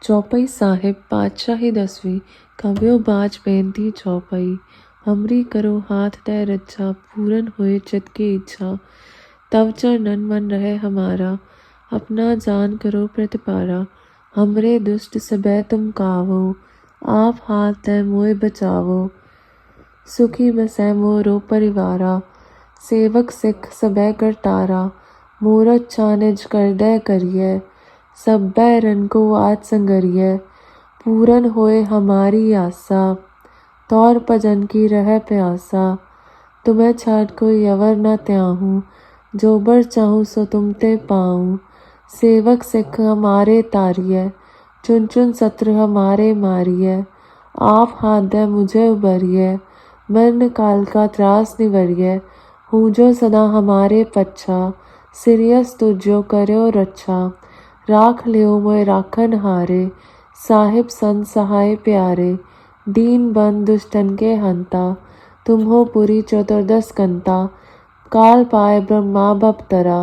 चौपाई साहिब पातशाही 10वीं कव्यो बाज बेनती चौपाई। हमरी करो हाथ दे रच्छा पूरन होए चित की इच्छा। तव चरणन मन रहे हमारा अपना जान करो प्रतिपारा। हमरे दुष्ट सबे तुम कावो आप हाथ दे मोए बचावो। सुखी बसै मोरो परिवारा सेवक सिख सबे करतारा। मूरत छानिज कर दे करिए सब बैरन को आज संगरिए। पूरन होए हमारी आशा तौर भजन की रह प्यासा। तुम्हें छाड़ कोई अवर न त्याहूँ जो बर चाहूँ सो तुम ते पाऊँ। सेवक सिख हमारे तारिए चुन चुन शत्रु हमारे मारिए। आप हाथ दे मुझे उबरिए मरण काल का त्रास निवरिए। हूँ जो सदा हमारे पच्छा सिरियस तुझो करो रच्छा। राख लियो मोए राखन हारे साहिब संत सहाय प्यारे। दीन बंद दुष्टन के हंता तुम हो पुरी चतुर्दश कंता। काल पाए ब्रह्मा बपतरा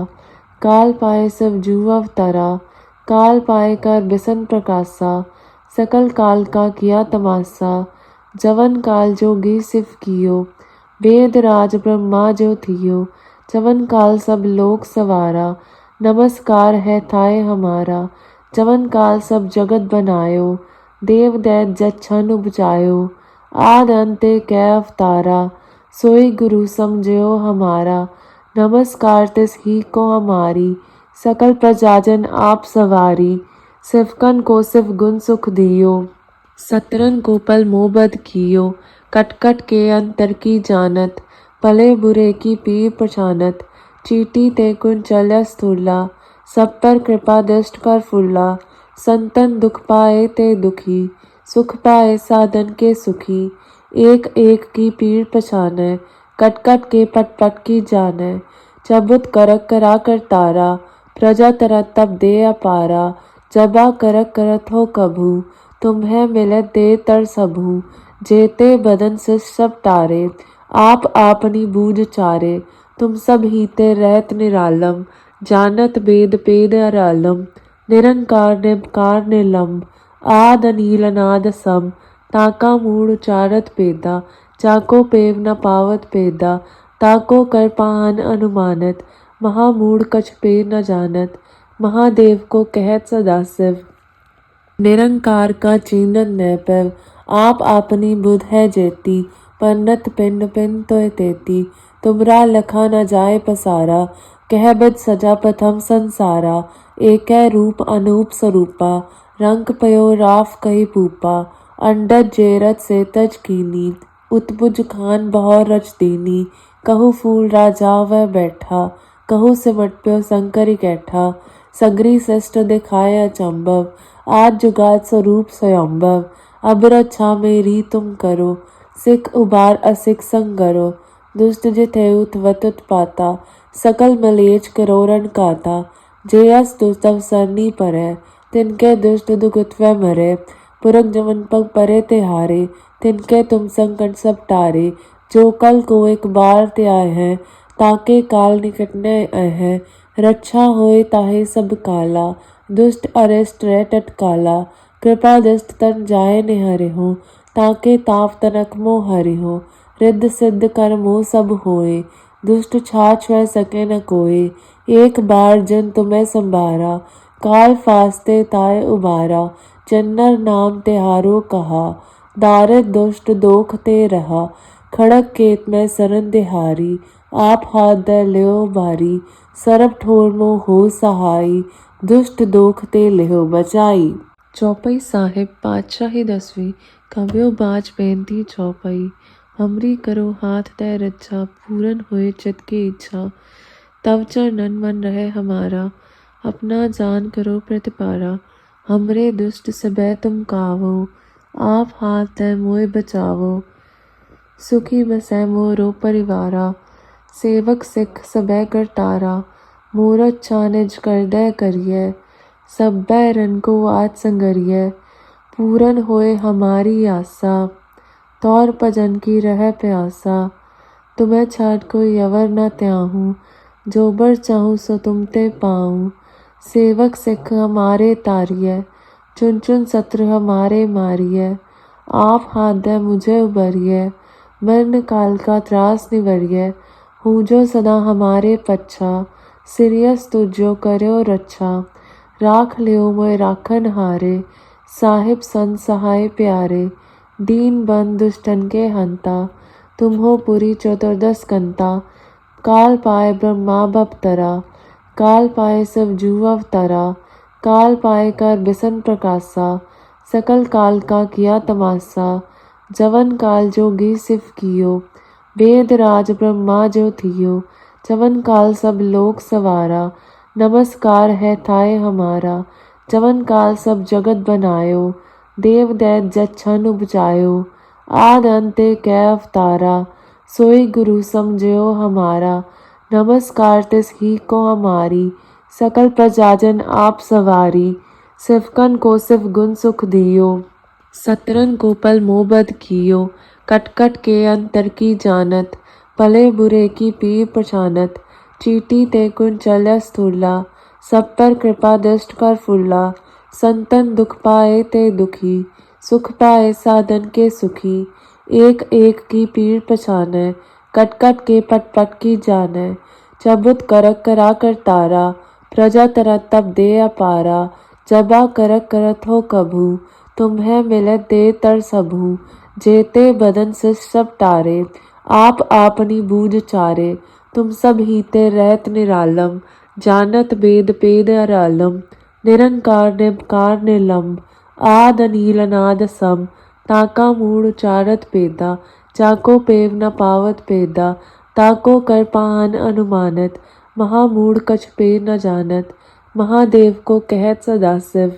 काल पाए सब जू अवतरा। काल पाए कर बिसन प्रकाशा सकल काल का किया तमाशा। जवन काल जोगी सिफ कियो वेद राज ब्रह्मा जो थियो। जवन काल सब लोक सवारा नमस्कार है थाए हमारा। जवन काल सब जगत बनायो देव दैत जच्छन उपजायो। आद अंते कै अवतारा सोई गुरु समझयो हमारा। नमस्कार तिस ही को हमारी सकल प्रजाजन आप सवारी। सिफकन को सिफ गुण सुख दियो सतरन को पल मोबद कियो। कट कट के अंतर की जानत भले बुरे की पीर पछानत। चीटी ते कुन चल स्थूला सब पर कृपा दृष्ट पर फूला। संतन दुख पाए ते दुखी सुख पाए साधन के सुखी। एक एक की पीड़ पछाने कट कट के पट पट की जाने। चबुत करक करा कर तारा प्रजा तरत तब दे अपारा। जबा करक करत हो कभू तुम्हें मिले दे तर सबू। जेते बदन से सब तारे आप आपनी बूझ चारे। तुम सब हीते रहत निरालम जानत वेद पेद अरालम। निरंकार निमकार निलंब आद अनील अनाद सम। ताका मूढ़ उचारत पेदा जाको पेव न पावत पेदा। ताको कर पाहन अनुमानत महामूढ़ कछ पे न जानत। महादेव को कहत सदाशिव निरंकार का चीनन न पैव। आप आपनी बुध है जेती पन्नत पिंड पिन तो तेती। तुमरा लखा न जाए पसारा कह बिद सजा प्रथम संसारा। एक रूप अनूप स्वरूपा रंग पयो राफ कही पूपा। अंडज जेरत से तज कीनी उत्पुज खान बहौ रच दीनी। कहु फूल राजा वह बैठा कहु सिमट प्यो शंकर कैठा। सगरी सृष्ट दिखाए अचंभव आज जुगात स्वरूप स्वयंभव। अब रक्षा मेरी तुम करो सिख उबार असिख संगरो। दुष्ट जिथे उत पाता सकल मलेच करोरन काता। जेयस दुस्तव सरनी परै तिनके दुष्ट दुखुत्वै मरे। पुरख जमन पग परे तिहारे तिनके तुम संकट सब टारे। जो कल को एक बार त्याय है ताके काल निकट न है। रक्षा होए ताहे सब काला दुष्ट अरिष्ट रै टटकाला। कृपा दृष्ट तन जाए निहरे हो ताके ताप तनक मोह हरि हो। रिद्ध सिद्ध कर मोह सब होए दुष्ट छाछ वह सके न कोय। एक बार जन तुम्हें संभारा काल फास्ते ताय उबारा। जन्नर नाम तिहारो कहा दारिद दुष्ट दोख ते रहा। खड़क केत में सरन दिहारी आप हाथ दे लियो बारी। सरब ठोर मो हो सहाई दुष्ट दोख ते लियो बचाई। चौपाई साहिब पातशाही 10वीं कव्यो बाज बेनती चौपाई। हमरी करो हाथ दे रच्छा पूरन होए चित की इच्छा। तव चरणन मन रहे हमारा अपना जान करो प्रतिपारा। हमरे दुष्ट सबे तुम कावो आप हाथ दे मोए बचावो। सुखी बसै मोरो परिवारा सेवक सिख सबे करतारा। मूरत छानिज कर दे करिए सब बैरन को आज संगरिए। पूरन होए हमारी आशा तौर भजन की रह प्यासा। तुम्हें छाड़ कोई अवर न त्याहूँ जो बर चाहूँ सो तुम ते पाऊँ। सेवक सिख हमारे तारिए चुन चुन शत्रु हमारे मारिय, आप हाथ दे मुझे उबरिय, मरण काल का त्रास निवरिय, हूँ जो सदा हमारे पच्छा, सिरियस तुझो करो रक्षा, राख लियो मोय राखन हारे, साहिब संत सहाय प्यारे, दीन बंद दुष्टन के हंता, तुम हो पुरी चतुर्दश कंता, काल पाए ब्रह्मा बपतरा, काल पाए सब जू अवतरा, काल पाए कर बिसन प्रकाशा, सकल काल का किया तमाशा, जवन काल जोगी सिफ कियो, वेद राज ब्रह्मा जो थियो, जवन काल सब लोक सवारा, नमस्कार है थाए हमारा, जवन काल सब जगत बनायो, देव दैत जच्छन उपजायो, आद अंते कै अवतारा, सोई गुरु समझो हमारा, नमस्कार तिस ही को हमारी, सकल प्रजाजन आप सवारी, सिवकन को सिव गुण सुख दियो, सतरन को पल मोबद कियो, कट कट के अंतर की जानत, भले बुरे की पीर पछानत, चीटी ते कुन चल स्थूला, सब पर कृपा दृष्ट कर फुल्ला, संतन दुख पाए ते दुखी, सुख पाए साधन के सुखी, एक एक की पीर पछाने, कट कट के पट पट की जाने, चबुत करक करा कर तारा, प्रजा तरत तब दे अपारा, जबा करक करत हो कभू, तुम्हें मिले दे तर सबू, जेते बदन से सब टारे, आप आपनी बूझ चारे, तुम सब हीते रहत निरालम, जानत वेद पेद अरालम, निरंकार निमकार निलंब, आद अनील अनाद सम, ताका मूढ़ उचारत पेदा, जाको पेव न पावत पेदा, ताको कर पाहन अनुमानत, महामूढ़ कछ पे न जानत, महादेव को कहत सदाशिव,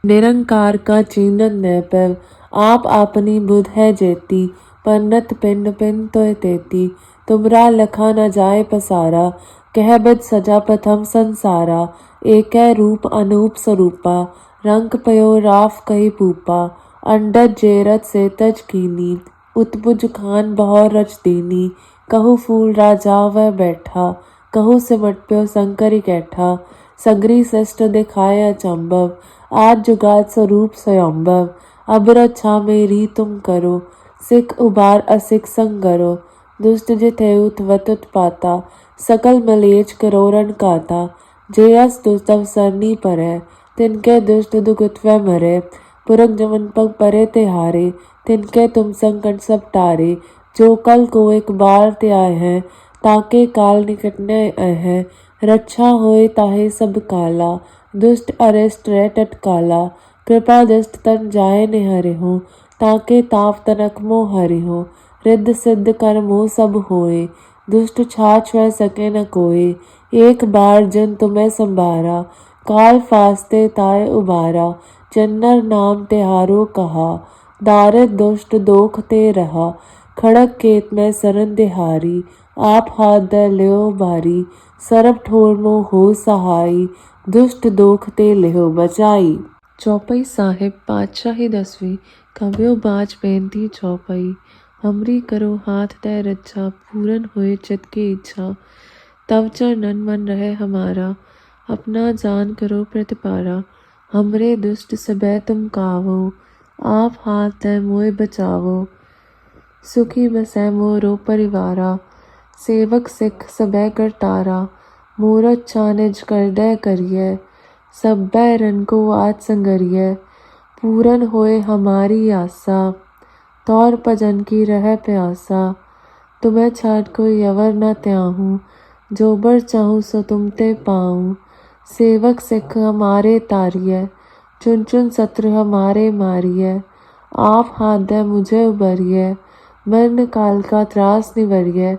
निरंकार का चीनत न पैव, आप आपनी बुध है जेती, पन्नत पिंड पिंड तोय तेती, तुमरा लखा न जाए पसारा, कह बद सजा प्रथम संसारा, एक रूप अनूप स्वरूपा, रंग पयो राफ कही पूपा, अंडज जेरत से तज कीनी, उत्पुज खान बहौर रच दीनी, कहु फूल राजा वह बैठा, कहु सिमट प्यो शंकर कैठा, सगरी श्रेष्ठ दिखाए अचंभव, आज जुगाद स्वरूप स्वयंभव, अब रक्षा मेरी तुम करो, सिख उबार असिख संगरो, दुष्ट जिथे उत पाता, सकल मलेच करोरन काता, जेयस दुस्तव सरनी परै, तिनके दुष्ट दुखित व मरे, पुरख जमन पग परे तिहारे, तिनके तुम संकट सब टारे, जो कल को एक बार ते आए हैं, ताके काल निकट न है, रक्षा होए ताहे सब काला, दुष्ट अरिष्ट रह टटकाला, कृपा दृष्ट तन जाए निहरे हो, ताके ताप तनक मोह हरि हो, रिद्ध सिद्ध कर मोह सब होए, दुष्ट छाछ वह सके न कोए, एक बार जन तुम्हें संभारा, काल फास्ते ताए उबारा, जन्नर नाम तिहारो कहा, दारिद दुष्ट दोख ते रहा, खड़क केत में सरन दिहारी, आप हाथ द लियो भारी, सरब ठोर मो हो सहाई, दुष्ट दोख ते लियो बचाई। चौपाई साहिब पातशाही 10वीं कव्यो बाज बेनती चौपाई, हमरी करो हाथ दे रक्षा, पूरन होए चित की इच्छा, तव चरणन मन रहे हमारा, अपना जान करो प्रतिपारा, हमरे दुष्ट सबे तुम कावो, आप हाथ दे मोय बचावो, सुखी बसै मोरो परिवारा, सेवक सिख सबे करतारा, मूरत छानिज कर दे करिए, सब बैरन को आज संगरिए, पूरन होए हमारी आशा, तौर भजन की रह प्यासा, तुम्हें छाट कोई अवर न त्याहूँ, जो बर चाहूँ सो तुम ते पाऊँ, सेवक सिख हमारे तारिय, चुन चुन शत्रु हमारे मारिय, आप हाथ दे मुझे उबरिय, मरण काल का त्रास निवरिय,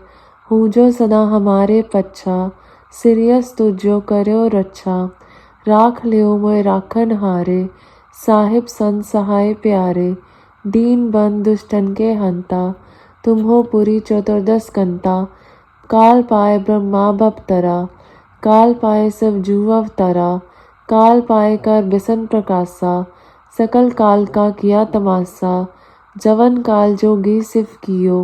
हूँ जो सदा हमारे पच्छा, सिरियस तुझो करो रक्षा, राख लियो मोय राखन हारे, साहिब संत सहाय प्यारे, दीन बंद दुष्टन के हंता, तुम हो पुरी चतुर्दश कंता, काल पाए ब्रह्मा बपतरा, काल पाए सब जू अवतरा, काल पाए कर बिसन प्रकाशा, सकल काल का किया तमाशा, जवन काल जोगी सिफ कियो,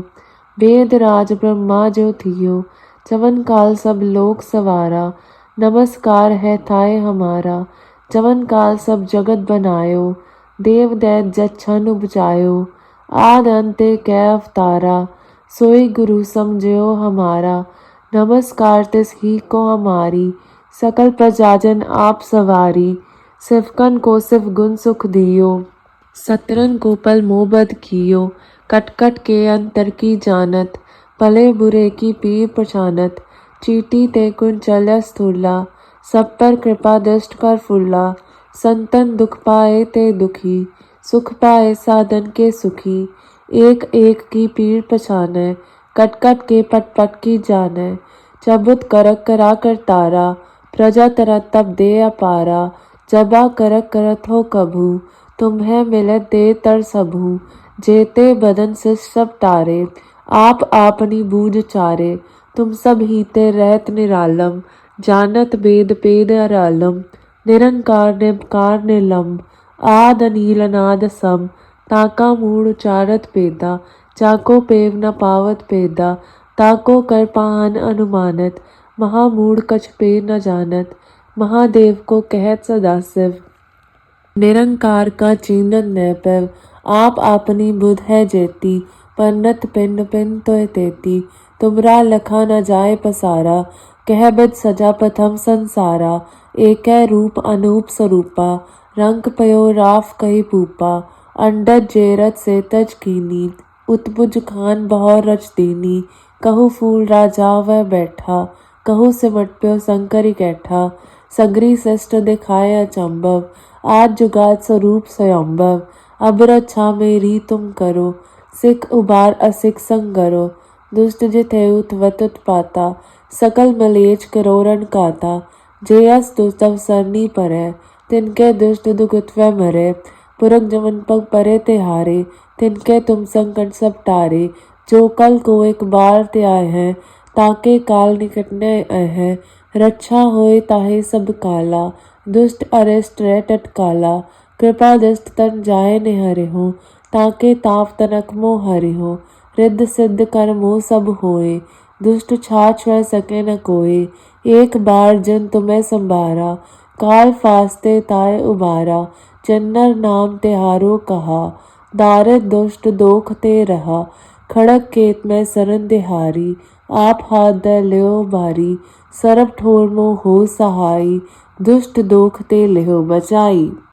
वेद राज ब्रह्मा जो थियो, जवन काल सब लोक सवारा, नमस्कार है थाए हमारा, जवन काल सब जगत बनायो, देव दैत जच्छन उपजायो, आद अंते कै अवतारा, सोई गुरु समझयो हमारा, नमस्कार तिस ही को हमारी, सकल प्रजाजन आप सवारी, सिवकन को सिव गुण सुख दियो, सतरन को पल मोहबद कियो, कट कट के अंतर की जानत, भले बुरे की पीर पछानत, चीटी ते कुंचल्य स्थूला, सब पर कृपा दृष्ट कर फुल्ला, संतन दुख पाए ते दुखी, सुख पाए साधन के सुखी, एक एक की पीर पछाने, कट कट के पट पट की जाने, चबुत करक करा कर तारा, प्रजा तरत तब दे अपारा, जबा करक करत हो कभू, तुम्हें मिलत दे तर सबू, जेते बदन से सब तारे, आप आपनी बूझ चारे, तुम सब हीते रहत निरालम, जानत वेद पेद अरालम, निरंकार निमकार निलम, आद अनील अनाद सम, ताका मूढ़ उचारत पेदा, जाको पेव न पावत पेदा, ताको कर पाहन अनुमानत, महामूढ़ कछ पे न जानत, महादेव को कहत सदाशिव, निरंकार का चीनन न पैव, आप आपनी बुध है जेती, पन्नत पिंड पिन तोय तेती, तुमरा लखा न जाए पसारा, कह बिद सजा प्रथम संसारा, एक रूप अनूप स्वरूपा, रंग पयो राफ कही पूपा, अंडज जेरत से तज कीनी, उत्पुज खान बहौर रच दीनी, कहु फूल राजा वह बैठा, कहु सिमट प्यो शंकरी कैठा, सगरी शिष्ट दिखाए अचंभव, आज जुगात स्वरूप स्वयंभव, अब रक्षा मेरी तुम करो, सिख उबार असिख संगरो, दुष्ट जिथेउ त्वत उत्पाता, सकल मलेच करोरन काता, जेयस दुस्तव सरनी परै, तिनके दुष्ट दुखुत्वै मरै, पुरख जमन पग परे तिहारे, तिनके तुम संकट सब टारे, जो कल को एक बार त्याय है, ताके काल निकटने है, रक्षा होए ताहे सब काला, दुष्ट अरिष्ट रै टटकाला, कृपा दृष्ट तन जाए निहरे हो, ताके ताप तनक मोह हरि हो, रिद्ध सिद्ध कर मोह सब होए, दुष्ट छाछ वह सके न कोए, एक बार जन तुम्हें संभारा, काल फास्ते ताय उबारा, जन्नर नाम तिहारो कहा, दारिद दुष्ट दोख ते रहा, खड़क केत में सरन दिहारी, आप हाथ दे ल्यो बारी, सरब ठोर मोह हो सहाई, दुष्ट दोख ते लिहो बचाई।